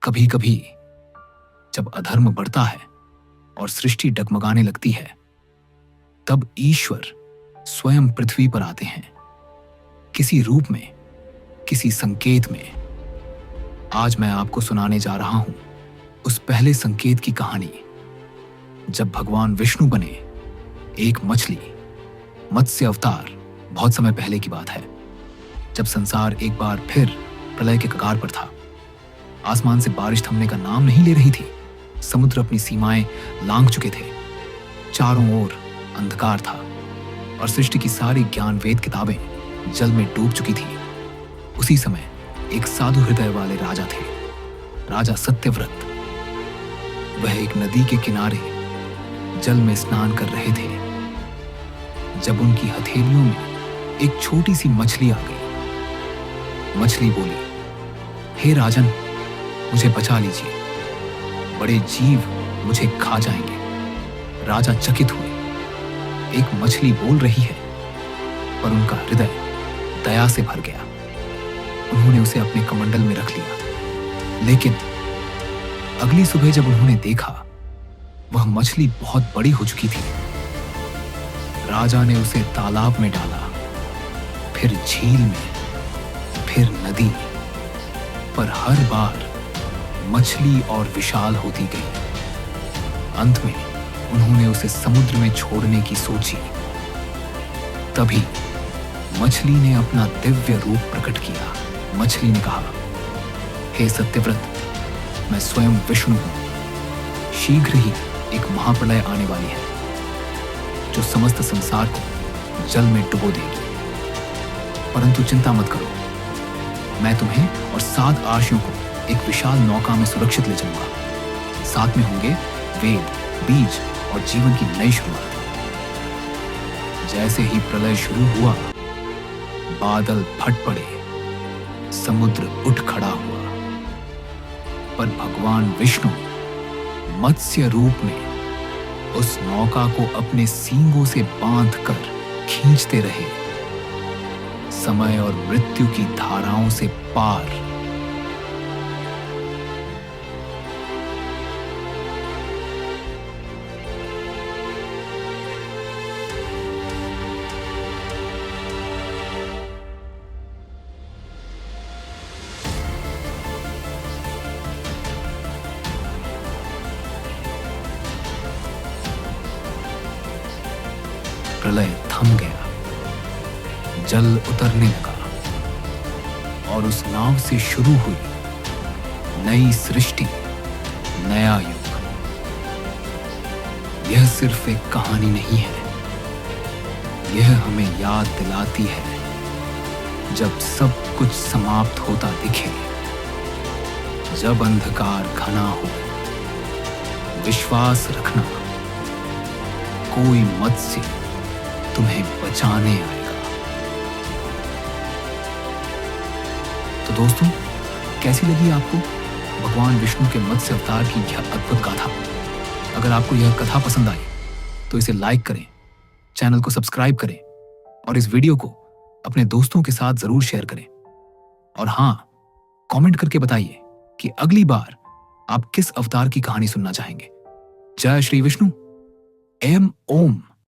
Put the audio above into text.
कभी कभी जब अधर्म बढ़ता है और सृष्टि डगमगाने लगती है, तब ईश्वर स्वयं पृथ्वी पर आते हैं, किसी रूप में, किसी संकेत में। आज मैं आपको सुनाने जा रहा हूं उस पहले संकेत की कहानी, जब भगवान विष्णु बने एक मछली, मत्स्य अवतार। बहुत समय पहले की बात है, जब संसार एक बार फिर प्रलय के कगार पर था। आसमान से बारिश थमने का नाम नहीं ले रही थी। समुद्र अपनी सीमाएं लांघ चुके थे। चारों ओर अंधकार था और सृष्टि की सारी ज्ञान वेद किताबें जल में डूब चुकी थी। उसी समय एक साधु हृदय वाले राजा थे, राजा सत्यव्रत। वह एक नदी के किनारे जल में स्नान कर रहे थे, जब उनकी हथेलियों में एक छोटी सी मछली आ गई। मछली बोली, हे राजन, मुझे बचा लीजिए, बड़े जीव मुझे खा जाएंगे। राजा चकित हुए, एक मछली बोल रही है, पर उनका हृदय दया से भर गया। उन्होंने उसे अपने कमंडल में रख लिया। लेकिन अगली सुबह जब उन्होंने देखा, वह मछली बहुत बड़ी हो चुकी थी। राजा ने उसे तालाब में डाला, फिर झील में, फिर नदी, पर हर बार मछली और विशाल होती गई। अंत में उन्होंने उसे समुद्र में छोड़ने की सोची। तभी मछली ने अपना दिव्य रूप प्रकट किया। मछली ने कहा, हे सत्यव्रत, मैं स्वयं विष्णु हूं। शीघ्र ही एक महाप्रलय आने वाली है, जो समस्त संसार को जल में डुबो देगी। परंतु चिंता मत करो, मैं तुम्हें और 7 आर्षियों को एक विशाल नौका में सुरक्षित ले जाऊंगा। साथ में होंगे वेद, बीज और जीवन की नई शुरुआत। जैसे ही प्रलय शुरू हुआ, बादल फट पड़े, समुद्र उठ खड़ा हुआ, पर भगवान विष्णु मत्स्य रूप में उस नौका को अपने सींगों से बांधकर खींचते रहे, समय और मृत्यु की धाराओं से पार। प्रलय थम गया, जल उतरने लगा और उस नाव से शुरू हुई नई सृष्टि, नया युग। यह सिर्फ एक कहानी नहीं है, यह हमें याद दिलाती है, जब सब कुछ समाप्त होता दिखे, जब अंधकार घना हो, विश्वास रखना, कोई मत्स्य तुम्हें बचाने आएगा। तो दोस्तों, कैसी लगी आपको भगवान विष्णु के मत्स्य अवतार की यह अद्भुत गाथा? अगर आपको यह कथा पसंद आई तो इसे लाइक करें, चैनल को सब्सक्राइब करें और इस वीडियो को अपने दोस्तों के साथ जरूर शेयर करें। और हां, कमेंट करके बताइए कि अगली बार आप किस अवतार की कहानी सुनना चाहेंगे। जय श्री विष्णु। एम ओम।